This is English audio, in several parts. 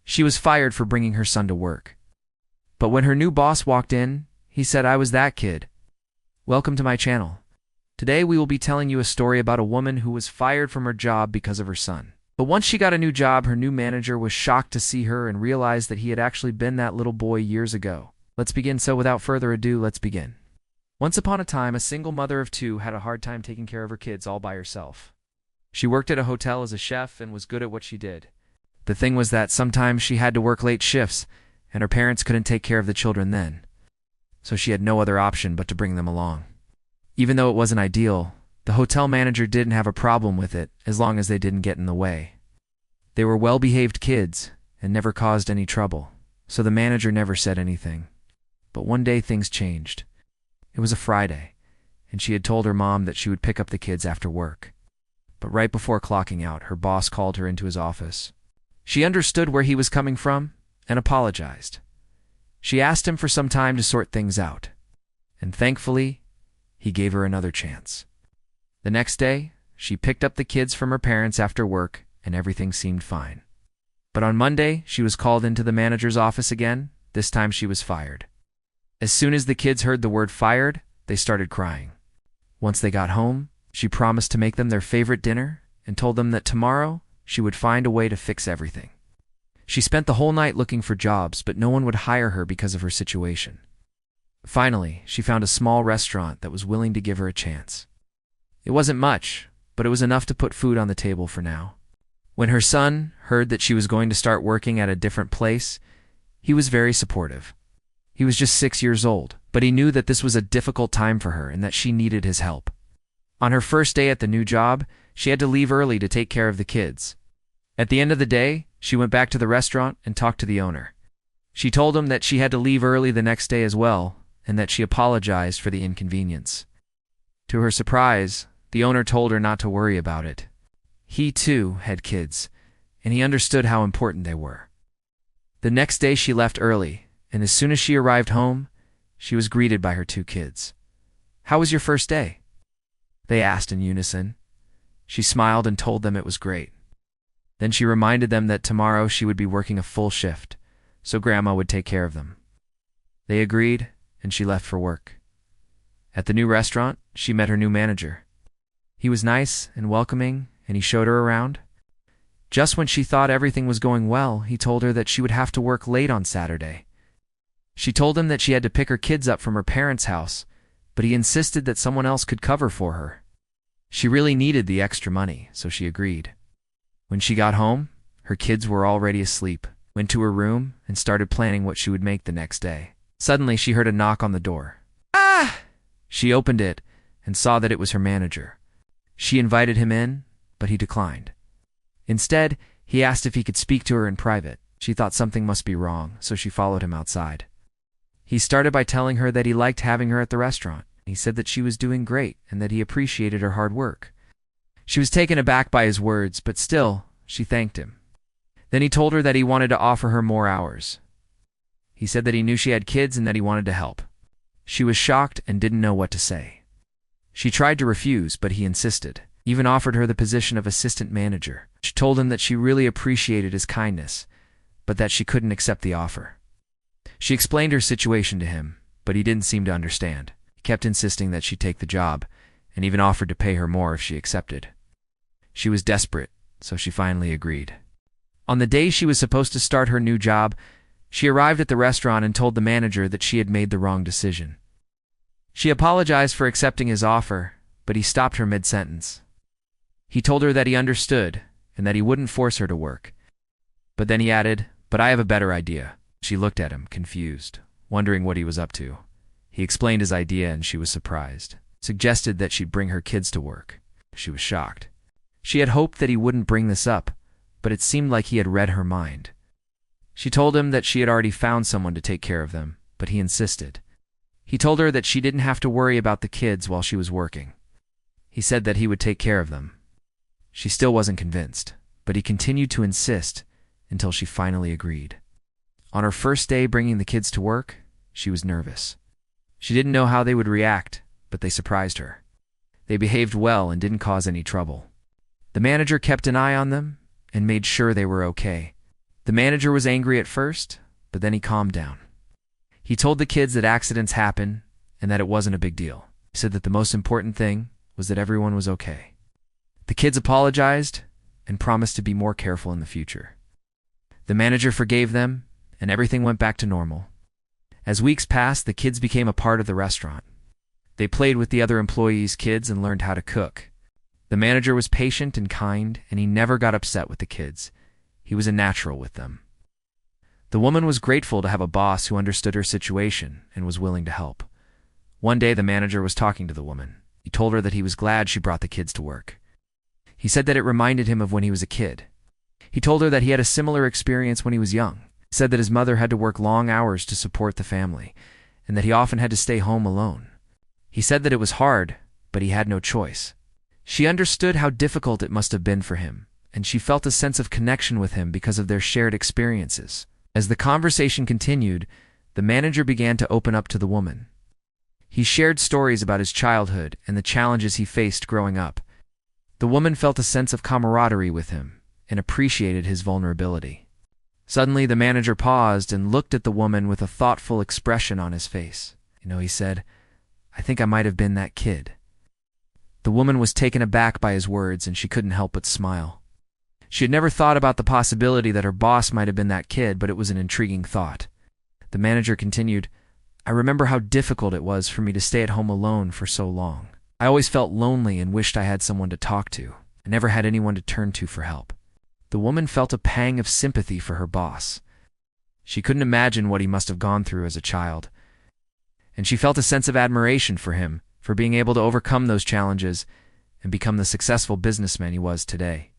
She was fired for bringing her son to work. But when her new boss walked in, he said, "I was that kid. Welcome to my channel. Today we will be telling you a story about a woman who was fired from her job because of her son. But once she got a new job, her new manager was shocked to see her and realized that he had actually been that little boy years ago. Let's begin. So without further ado, let's begin. Once upon a time, a single mother of two had a hard time taking care of her kids all by herself. She worked at a hotel as a chef and was good at what she did. The thing was that sometimes she had to work late shifts, and her parents couldn't take care of the children then. So she had no other option but to bring them along. Even though it wasn't ideal, the hotel manager didn't have a problem with it as long as they didn't get in the way. They were well-behaved kids and never caused any trouble, so the manager never said anything. But one day things changed. It was a Friday, and she had told her mom that she would pick up the kids after work. But right before clocking out, her boss called her into his office. She understood where he was coming from and apologized. She asked him for some time to sort things out, and thankfully, he gave her another chance. The next day, she picked up the kids from her parents after work, and everything seemed fine. But on Monday, she was called into the manager's office again. This time she was fired. As soon as the kids heard the word fired, they started crying. Once they got home, she promised to make them their favorite dinner and told them that tomorrow she would find a way to fix everything. She spent the whole night looking for jobs, but no one would hire her because of her situation. Finally, she found a small restaurant that was willing to give her a chance. It wasn't much, but it was enough to put food on the table for now. When her son heard that she was going to start working at a different place, he was very supportive. He was just 6 years old, but he knew that this was a difficult time for her and that she needed his help. On her first day at the new job, she had to leave early to take care of the kids. At the end of the day, she went back to the restaurant and talked to the owner. She told him that she had to leave early the next day as well, and that she apologized for the inconvenience. To her surprise, the owner told her not to worry about it. He, too, had kids, and he understood how important they were. The next day she left early, and as soon as she arrived home, she was greeted by her two kids. "How was your first day?" they asked in unison. She smiled and told them it was great. Then she reminded them that tomorrow she would be working a full shift, so Grandma would take care of them. They agreed, and she left for work. At the new restaurant, she met her new manager. He was nice and welcoming, and he showed her around. Just when she thought everything was going well, he told her that she would have to work late on Saturday. She told him that she had to pick her kids up from her parents' house, but he insisted that someone else could cover for her. She really needed the extra money, so she agreed. When she got home, her kids were already asleep, went to her room, and started planning what she would make the next day. Suddenly, she heard a knock on the door. "Ah!" She opened it and saw that it was her manager. She invited him in, but he declined. Instead, he asked if he could speak to her in private. She thought something must be wrong, so she followed him outside. He started by telling her that he liked having her at the restaurant. He said that she was doing great and that he appreciated her hard work. She was taken aback by his words, but still, she thanked him. Then he told her that he wanted to offer her more hours. He said that he knew she had kids and that he wanted to help. She was shocked and didn't know what to say. She tried to refuse, but he insisted, even offered her the position of assistant manager. She told him that she really appreciated his kindness, but that she couldn't accept the offer. She explained her situation to him, but he didn't seem to understand. He kept insisting that she take the job, and even offered to pay her more if she accepted. She was desperate, so she finally agreed. On the day she was supposed to start her new job, she arrived at the restaurant and told the manager that she had made the wrong decision. She apologized for accepting his offer, but he stopped her mid-sentence. He told her that he understood and that he wouldn't force her to work. But then he added, "But I have a better idea." She looked at him, confused, wondering what he was up to. He explained his idea and she was surprised. Suggested that she'd bring her kids to work. She was shocked. She had hoped that he wouldn't bring this up, but it seemed like he had read her mind. She told him that she had already found someone to take care of them, but he insisted. He told her that she didn't have to worry about the kids while she was working. He said that he would take care of them. She still wasn't convinced, but he continued to insist until she finally agreed. On her first day bringing the kids to work, she was nervous. She didn't know how they would react, but they surprised her. They behaved well and didn't cause any trouble. The manager kept an eye on them and made sure they were okay. The manager was angry at first, but then he calmed down. He told the kids that accidents happen and that it wasn't a big deal. He said that the most important thing was that everyone was okay. The kids apologized and promised to be more careful in the future. The manager forgave them, and everything went back to normal. As weeks passed, the kids became a part of the restaurant. They played with the other employees' kids and learned how to cook. The manager was patient and kind, and he never got upset with the kids. He was a natural with them. The woman was grateful to have a boss who understood her situation and was willing to help. One day, the manager was talking to the woman. He told her that he was glad she brought the kids to work. He said that it reminded him of when he was a kid. He told her that he had a similar experience when he was young. He said that his mother had to work long hours to support the family, and that he often had to stay home alone. He said that it was hard, but he had no choice. She understood how difficult it must have been for him, and she felt a sense of connection with him because of their shared experiences. As the conversation continued, the manager began to open up to the woman. He shared stories about his childhood and the challenges he faced growing up. The woman felt a sense of camaraderie with him and appreciated his vulnerability. Suddenly, the manager paused and looked at the woman with a thoughtful expression on his face. He said, "I think I might have been that kid." The woman was taken aback by his words, and she couldn't help but smile. She had never thought about the possibility that her boss might have been that kid, but it was an intriguing thought. The manager continued, "I remember how difficult it was for me to stay at home alone for so long. I always felt lonely and wished I had someone to talk to. I never had anyone to turn to for help." The woman felt a pang of sympathy for her boss. She couldn't imagine what he must have gone through as a child. And she felt a sense of admiration for him, for being able to overcome those challenges and become the successful businessman he was today.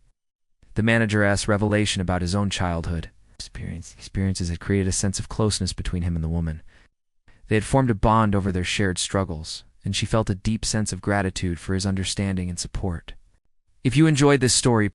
The manager asked revelation about his own childhood. Experiences had created a sense of closeness between him and the woman. They had formed a bond over their shared struggles, and she felt a deep sense of gratitude for his understanding and support. If you enjoyed this story,